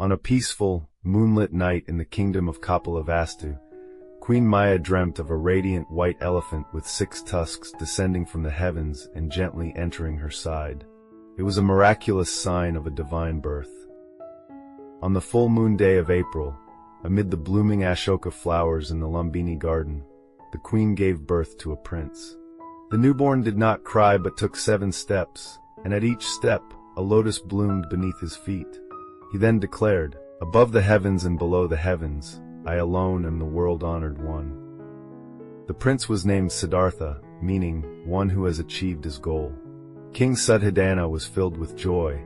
On a peaceful, moonlit night in the kingdom of Kapilavastu, Queen Maya dreamt of a radiant white elephant with 6 tusks descending from the heavens and gently entering her side. It was a miraculous sign of a divine birth. On the full moon day of April, amid the blooming Ashoka flowers in the Lumbini garden, the queen gave birth to a prince. The newborn did not cry but took 7 steps, and at each step, a lotus bloomed beneath his feet. He then declared, "Above the heavens and below the heavens, I alone am the world-honored one." The prince was named Siddhartha, meaning one who has achieved his goal. King Suddhodana was filled with joy,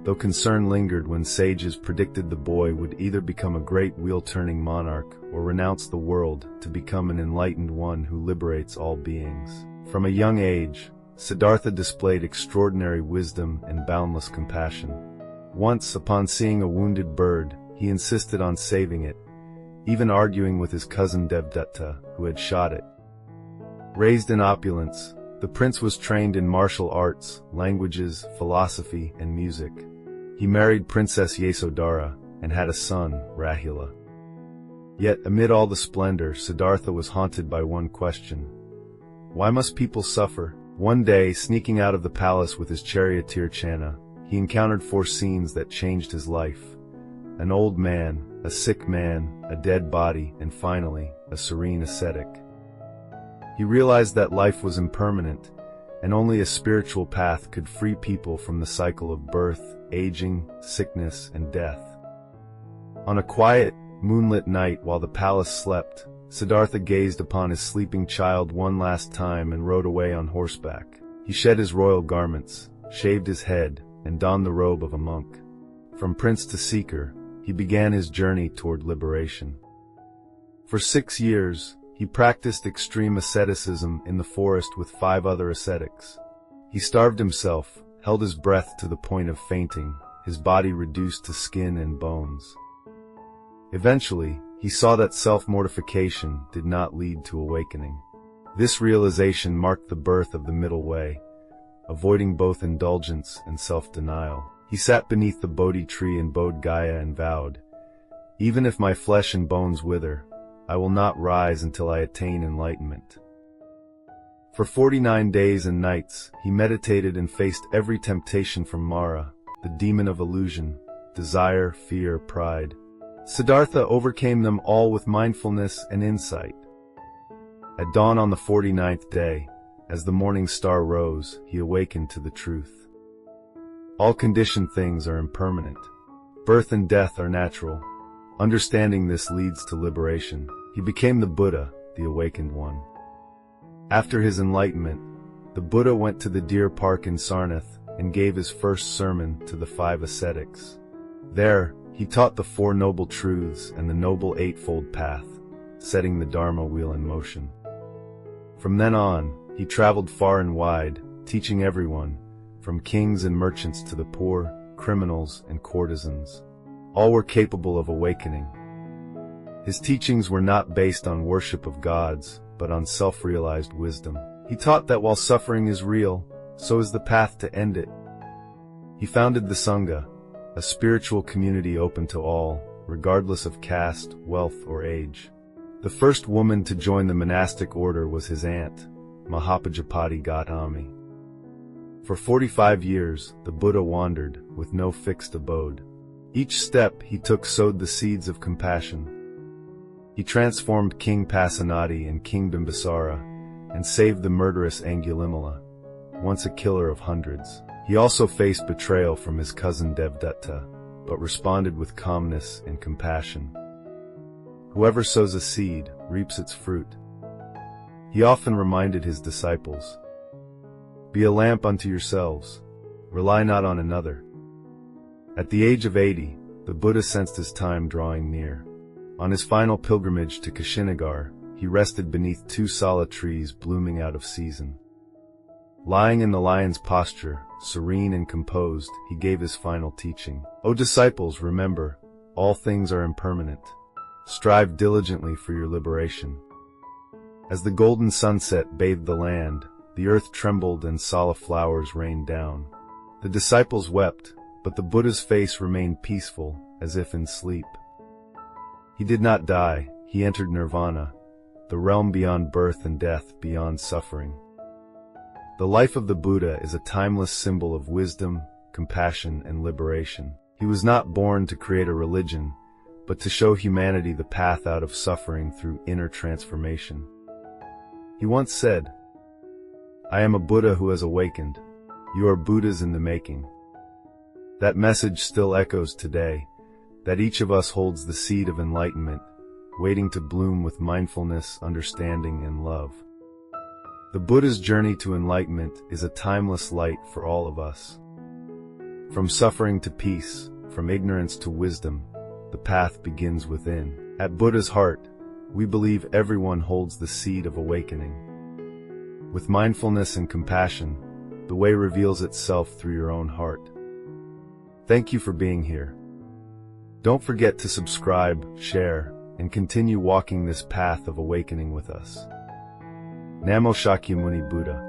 though concern lingered when sages predicted the boy would either become a great wheel-turning monarch or renounce the world to become an enlightened one who liberates all beings. From a young age, Siddhartha displayed extraordinary wisdom and boundless compassion. Once, upon seeing a wounded bird, he insisted on saving it, even arguing with his cousin Devdatta, who had shot it. Raised in opulence, the prince was trained in martial arts, languages, philosophy, and music. He married Princess Yasodhara and had a son, Rahula. Yet, amid all the splendor, Siddhartha was haunted by one question. Why must people suffer? One day, sneaking out of the palace with his charioteer Channa, he encountered 4 scenes that changed his life. An old man, a sick man, a dead body, and finally, a serene ascetic. He realized that life was impermanent, and only a spiritual path could free people from the cycle of birth, aging, sickness, and death. On a quiet, moonlit night while the palace slept, Siddhartha gazed upon his sleeping child one last time and rode away on horseback. He shed his royal garments, shaved his head, and donned the robe of a monk. From prince to seeker, he began his journey toward liberation. For 6 years, he practiced extreme asceticism in the forest with 5 other ascetics. He starved himself, held his breath to the point of fainting, his body reduced to skin and bones. Eventually, he saw that self-mortification did not lead to awakening. This realization marked the birth of the middle way, avoiding both indulgence and self-denial. He sat beneath the Bodhi tree in Bodh Gaya and vowed, "Even if my flesh and bones wither, I will not rise until I attain enlightenment." For 49 days and nights, he meditated and faced every temptation from Mara, the demon of illusion, desire, fear, pride. Siddhartha overcame them all with mindfulness and insight. At dawn on the 49th day, as the morning star rose, he awakened to the truth. All conditioned things are impermanent. Birth and death are natural. Understanding this leads to liberation. He became the Buddha, the awakened one. After his enlightenment, the Buddha went to the deer park in Sarnath and gave his first sermon to the 5 ascetics. There, he taught the 4 noble truths and the noble eightfold path, setting the Dharma wheel in motion. From then on, he traveled far and wide, teaching everyone, from kings and merchants to the poor, criminals, and courtesans. All were capable of awakening. His teachings were not based on worship of gods, but on self-realized wisdom. He taught that while suffering is real, so is the path to end it. He founded the Sangha, a spiritual community open to all, regardless of caste, wealth, or age. The first woman to join the monastic order was his aunt, Mahapajapati Gautami. For 45 years, the Buddha wandered, with no fixed abode. Each step he took sowed the seeds of compassion. He transformed King Pasenadi and King Bimbisara, and saved the murderous Angulimala, once a killer of hundreds. He also faced betrayal from his cousin Devdatta, but responded with calmness and compassion. Whoever sows a seed, reaps its fruit. He often reminded his disciples, "Be a lamp unto yourselves, rely not on another." At the age of 80, the Buddha sensed his time drawing near. On his final pilgrimage to Kushinagar, he rested beneath 2 sala trees blooming out of season. Lying in the lion's posture, serene and composed, he gave his final teaching. "O disciples, remember, all things are impermanent. Strive diligently for your liberation." As the golden sunset bathed the land, the earth trembled and sala flowers rained down. The disciples wept, but the Buddha's face remained peaceful, as if in sleep. He did not die, he entered nirvana, the realm beyond birth and death, beyond suffering. The life of the Buddha is a timeless symbol of wisdom, compassion, and liberation. He was not born to create a religion, but to show humanity the path out of suffering through inner transformation. He once said, "I am a Buddha who has awakened. You are Buddhas in the making." That message still echoes today, that each of us holds the seed of enlightenment, waiting to bloom with mindfulness, understanding, and love. The Buddha's journey to enlightenment is a timeless light for all of us. From suffering to peace, from ignorance to wisdom, the path begins within. At Buddha's heart, we believe everyone holds the seed of awakening. With mindfulness and compassion, the way reveals itself through your own heart. Thank you for being here. Don't forget to subscribe, share, and continue walking this path of awakening with us. Namo Shakyamuni Buddha.